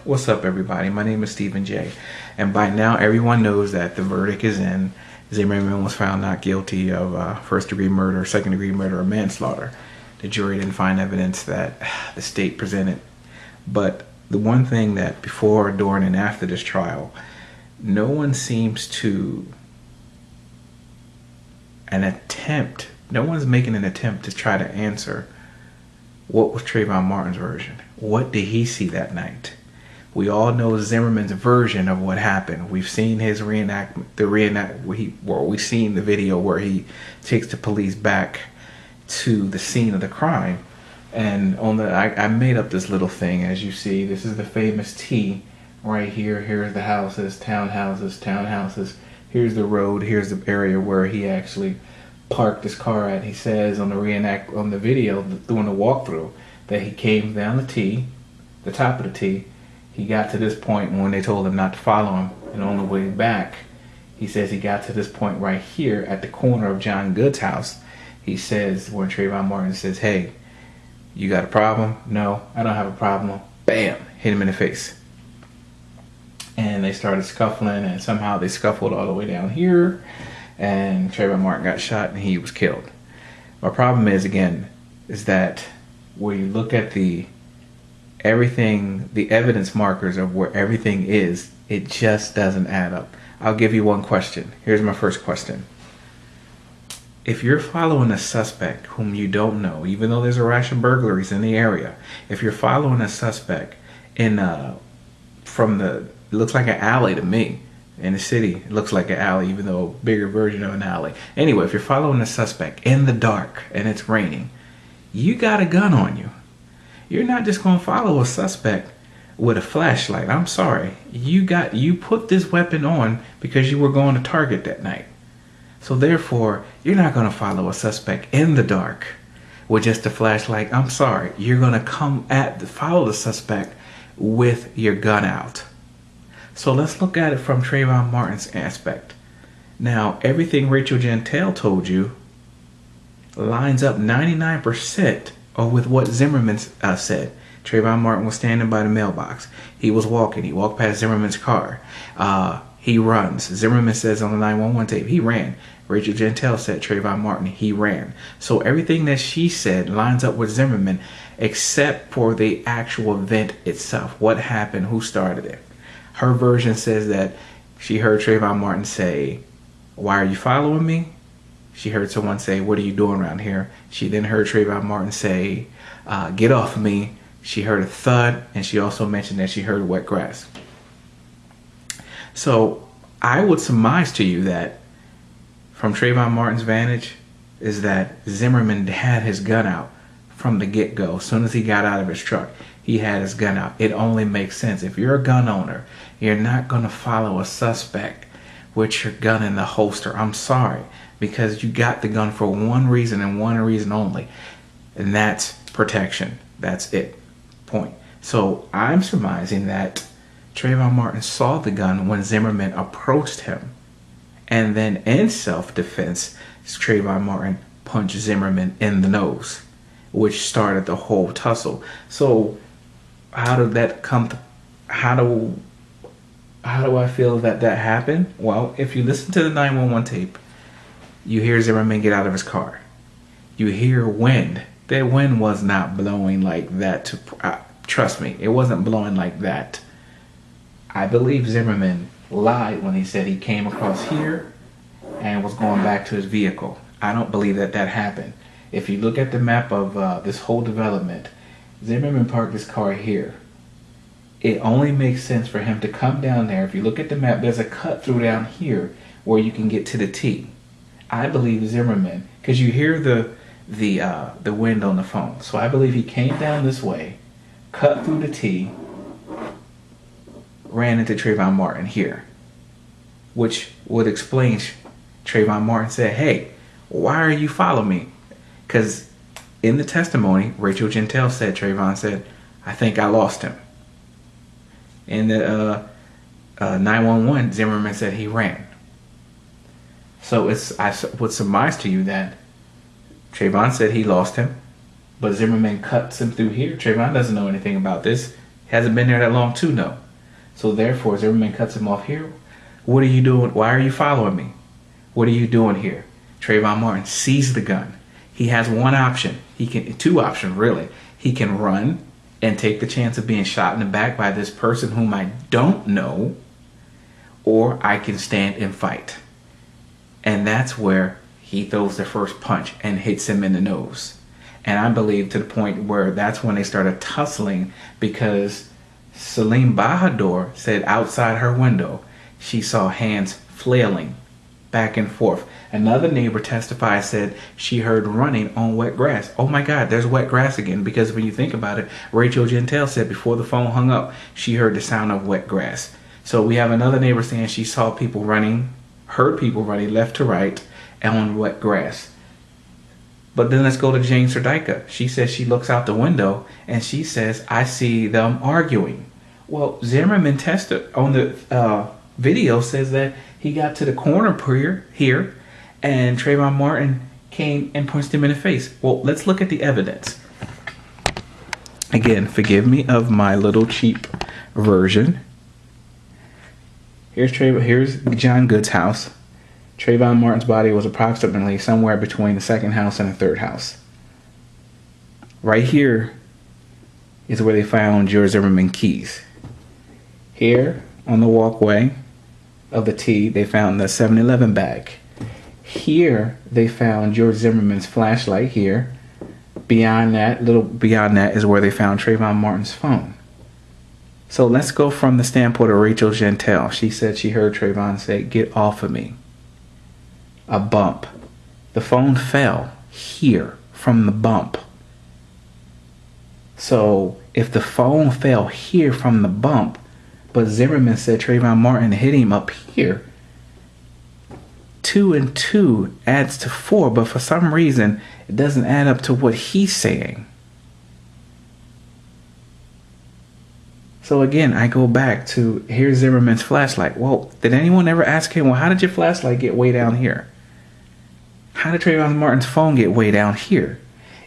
What's up, everybody? My name is Stephen J. And by now, everyone knows that the verdict is in. Zimmerman was found not guilty of first-degree murder, second-degree murder, or manslaughter. The jury didn't find evidence that the state presented. But the one thing that before, during, and after this trial, no one seems to no one's making an attempt to try to answer what was Trayvon Martin's version. What did he see that night? We all know Zimmerman's version of what happened. We've seen his we've seen the video where he takes the police back to the scene of the crime. And I made up this little thing. As you see, this is the famous T right here. Here's the houses, townhouses. Here's the road. Here's the area where he actually parked his car at. He says on the video doing the walkthrough that he came down the top of the T. He got to this point when they told him not to follow him, and on the way back, he says he got to this point right here at the corner of John Good's house. He says, when Trayvon Martin says, "Hey, you got a problem?" "No, I don't have a problem." Bam! Hit him in the face. And they started scuffling, and somehow they scuffled all the way down here, and Trayvon Martin got shot and he was killed. My problem is that when you look at the evidence markers of where everything is, it just doesn't add up. I'll give you one question. Here's my first question. If you're following a suspect whom you don't know, even though there's a rash of burglaries in the area, if you're following a suspect it looks like an alley to me. In the city, it looks like an alley, even though a bigger version of an alley. Anyway, if you're following a suspect in the dark and it's raining, you got a gun on you. You're not just going to follow a suspect with a flashlight. I'm sorry. You put this weapon on because you were going to Target that night. So therefore, you're not going to follow a suspect in the dark with just a flashlight. I'm sorry. You're going to follow the suspect with your gun out. So let's look at it from Trayvon Martin's aspect. Now, everything Rachel Gentile told you lines up 99% with what Zimmerman said. Trayvon Martin was standing by the mailbox. He was walking. He walked past Zimmerman's car. He runs. Zimmerman says on the 911 tape, he ran. Rachel Gentile said Trayvon Martin, he ran. So everything that she said lines up with Zimmerman except for the actual event itself. What happened? Who started it? Her version says that she heard Trayvon Martin say, "Why are you following me?" She heard someone say, "What are you doing around here?" She then heard Trayvon Martin say, "Get off of me." She heard a thud, and she also mentioned that she heard wet grass. So I would surmise to you that from Trayvon Martin's vantage is that Zimmerman had his gun out from the get-go. As soon as he got out of his truck, he had his gun out. It only makes sense. If you're a gun owner, you're not going to follow a suspect with your gun in the holster. I'm sorry, because you got the gun for one reason and one reason only, and that's protection. That's it. Point. So I'm surmising that Trayvon Martin saw the gun when Zimmerman approached him, and then in self-defense, Trayvon Martin punched Zimmerman in the nose, which started the whole tussle. So how did that come to, how do I feel that happened? Well, if you listen to the 911 tape, you hear Zimmerman get out of his car. You hear wind. That wind was not blowing like that. Trust me, it wasn't blowing like that. I believe Zimmerman lied when he said he came across here and was going back to his vehicle. I don't believe that happened. If you look at the map of this whole development, Zimmerman parked his car here. It only makes sense for him to come down there. If you look at the map, there's a cut through down here where you can get to the T. I believe Zimmerman, because you hear the wind on the phone. So I believe he came down this way, cut through the T, ran into Trayvon Martin here, which would explain Trayvon Martin said, "Hey, why are you following me?" Because in the testimony, Rachel Gentile said, Trayvon said, "I think I lost him." In the 911, Zimmerman said he ran. So I would surmise to you that Trayvon said he lost him, but Zimmerman cuts him through here. Trayvon doesn't know anything about this. Hasn't been there that long too, no. So therefore, Zimmerman cuts him off here. What are you doing? Why are you following me? What are you doing here? Trayvon Martin sees the gun. He has one option. Two options really. He can run and take the chance of being shot in the back by this person whom I don't know, or I can stand and fight. And that's where he throws the first punch and hits him in the nose. And I believe to the point where that's when they started tussling, because Salim Bahadur said outside her window she saw hands flailing back and forth. Another neighbor testified, said she heard running on wet grass. Oh my God, there's wet grass again, because when you think about it, Rachel Gentile said before the phone hung up, she heard the sound of wet grass. So we have another neighbor saying she saw people running, heard people running left to right and on wet grass. But then let's go to Jane Serdika. She says she looks out the window and she says, I see them arguing. Well, Zimmerman tested on the video, says that he got to the corner here and Trayvon Martin came and punched him in the face. Well, let's look at the evidence. Again, forgive me of my little cheap version. Here's John Good's house. Trayvon Martin's body was approximately somewhere between the second house and the third house. Right here is where they found George Zimmerman's keys. Here on the walkway of the T, they found the 7-Eleven bag. Here they found George Zimmerman's flashlight here. Beyond that, little beyond that, is where they found Trayvon Martin's phone. So let's go from the standpoint of Rachel Gentile. She said she heard Trayvon say, "Get off of me." A bump. The phone fell here from the bump. So if the phone fell here from the bump, but Zimmerman said Trayvon Martin hit him up here, 2 and 2 adds to 4, but for some reason it doesn't add up to what he's saying. So again, I go back to, here's Zimmerman's flashlight. Well, did anyone ever ask him, well, how did your flashlight get way down here? How did Trayvon Martin's phone get way down here?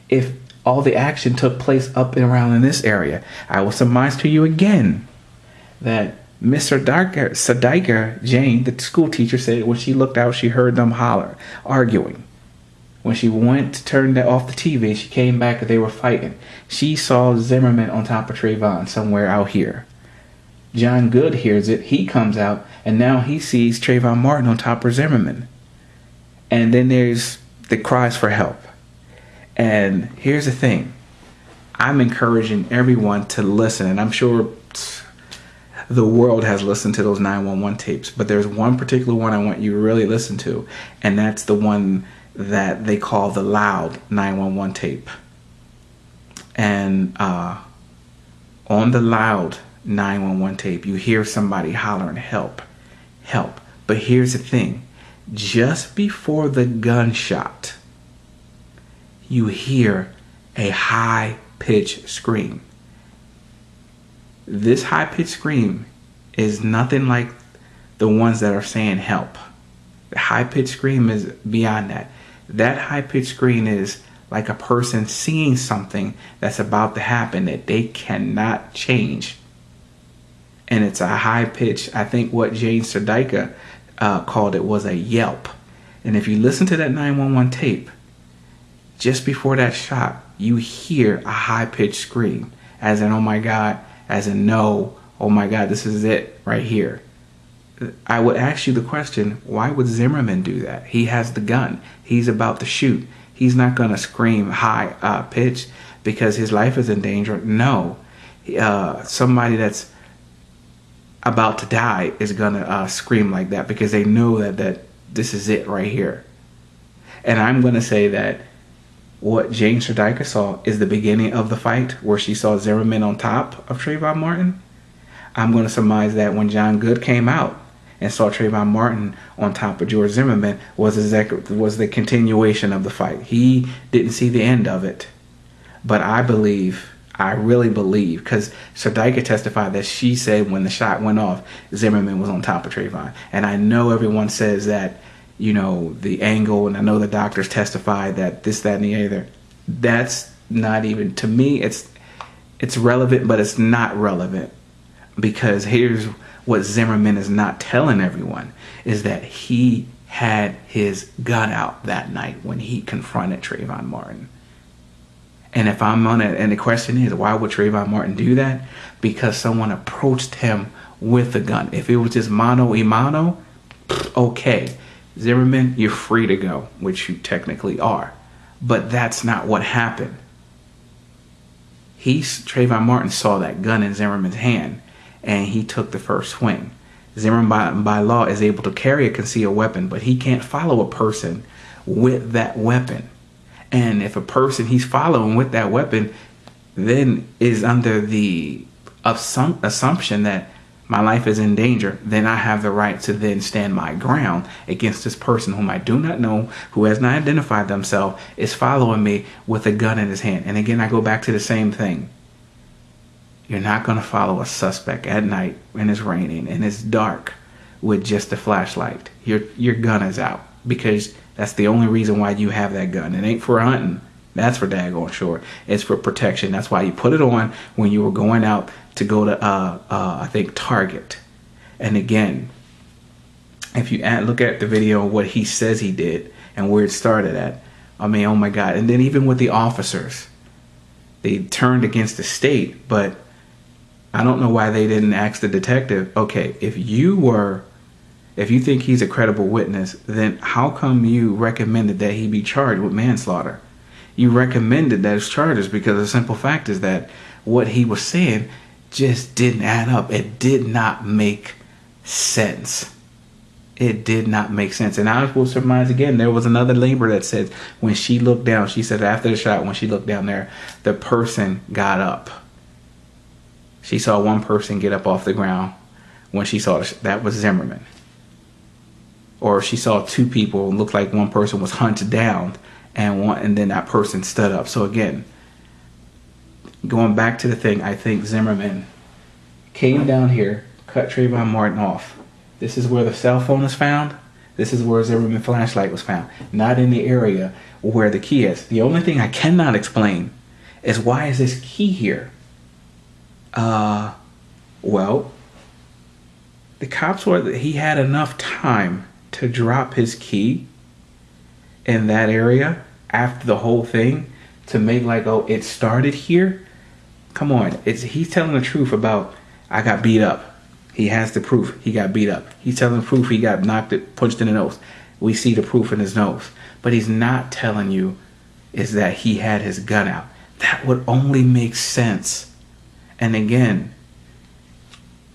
If all the action took place up and around in this area, I will surmise to you again that Miss Serdika, Jane, the school teacher, said when she looked out, she heard them arguing. When she went to turn off the TV, she came back and they were fighting. She saw Zimmerman on top of Trayvon somewhere out here. John Good hears it. He comes out, and now he sees Trayvon Martin on top of Zimmerman. And then there's the cries for help. And here's the thing. I'm encouraging everyone to listen, and I'm sure the world has listened to those 911 tapes, but there's one particular one I want you to really listen to, and that's the one that they call the loud 911 tape. And on the loud 911 tape, you hear somebody hollering, "Help, help." But here's the thing. Just before the gunshot, you hear a high-pitched scream. This high-pitched scream is nothing like the ones that are saying help. The high-pitched scream is beyond that. That high-pitched scream is like a person seeing something that's about to happen that they cannot change. And it's a high-pitched, I think what Jane Serdika called it was a yelp. And if you listen to that 911 tape, just before that shot, you hear a high-pitched scream, as in, oh my God, as in, no, oh my God, this is it right here. I would ask you the question, why would Zimmerman do that? He has the gun. He's about to shoot. He's not going to scream high pitch because his life is in danger. No. Somebody that's about to die is going to scream like that because they know that this is it right here. And I'm going to say that what Jane Serdika saw is the beginning of the fight where she saw Zimmerman on top of Trayvon Martin. I'm going to surmise that when John Good came out and saw Trayvon Martin on top of George Zimmerman was the continuation of the fight. He didn't see the end of it. But I really believe, because Serdika testified that she said when the shot went off, Zimmerman was on top of Trayvon. And I know everyone says that, you know, the angle, and I know the doctors testified that this, that, and the other. That's not even, to me, It's relevant, but it's not relevant, because here's what Zimmerman is not telling everyone, is that he had his gun out that night when he confronted Trayvon Martin. And if I'm on it, and the question is, why would Trayvon Martin do that? Because someone approached him with a gun. If it was just mano a mano, okay, Zimmerman, you're free to go, which you technically are. But that's not what happened. Trayvon Martin saw that gun in Zimmerman's hand, and he took the first swing. Zimmerman, by law, is able to carry a concealed weapon, but he can't follow a person with that weapon. And if a person he's following with that weapon then is under the assumption that my life is in danger, then I have the right to then stand my ground against this person whom I do not know, who has not identified themselves, is following me with a gun in his hand. And again, I go back to the same thing. You're not going to follow a suspect at night when it's raining and it's dark with just a flashlight. Your gun is out, because that's the only reason why you have that gun. It ain't for hunting. That's for daggone sure. It's for protection. That's why you put it on when you were going out to go to, I think, Target. And again, if you look at the video of what he says he did and where it started at, I mean, oh my God. And then even with the officers, they turned against the state, but I don't know why they didn't ask the detective, okay, if you think he's a credible witness, then how come you recommended that he be charged with manslaughter? You recommended those charges because the simple fact is that what he was saying just didn't add up. It did not make sense. It did not make sense. And I will surmise again, there was another neighbor that said when she looked down, she said after the shot, when she looked down there, the person got up. She saw one person get up off the ground when she saw that was Zimmerman. Or she saw two people, looked like one person was hunted down and then that person stood up. So again, going back to the thing, I think Zimmerman came down here, cut Trayvon Martin off. This is where the cell phone is found. This is where Zimmerman's flashlight was found. Not in the area where the key is. The only thing I cannot explain is why is this key here? Well, the cops he had enough time to drop his key in that area after the whole thing to make like, oh, it started here. Come on, he's telling the truth about I got beat up. He has the proof he got beat up. He's telling the proof he got punched in the nose. We see the proof in his nose. But he's not telling you is that he had his gun out. That would only make sense. And again,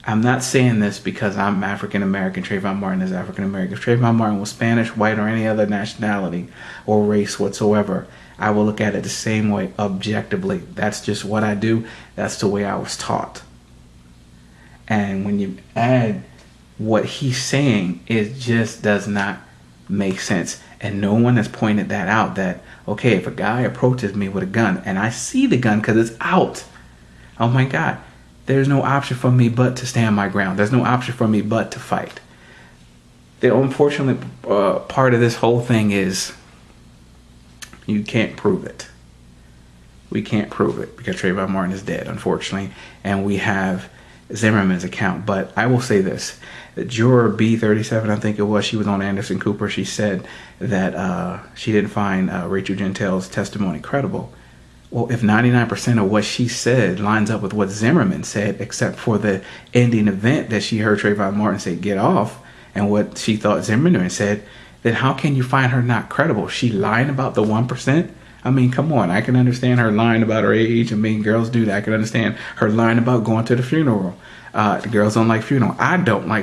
I'm not saying this because I'm African American. Trayvon Martin is African American. If Trayvon Martin was Spanish, white, or any other nationality or race whatsoever, I will look at it the same way objectively. That's just what I do. That's the way I was taught. And when you add what he's saying, it just does not make sense. And no one has pointed that out, that, okay, if a guy approaches me with a gun and I see the gun because it's out, oh my God, there's no option for me but to stand my ground. There's no option for me but to fight. The unfortunate part of this whole thing is you can't prove it. We can't prove it because Trayvon Martin is dead, unfortunately, and we have Zimmerman's account. But I will say this. Juror B37, I think it was, she was on Anderson Cooper. She said that she didn't find Rachel Gentle's testimony credible. Well, if 99% of what she said lines up with what Zimmerman said, except for the ending event that she heard Trayvon Martin say, get off, and what she thought Zimmerman said, then how can you find her not credible? She lying about the 1%? I mean, come on. I can understand her lying about her age. I mean, girls do that. I can understand her lying about going to the funeral. The girls don't like funeral. I don't like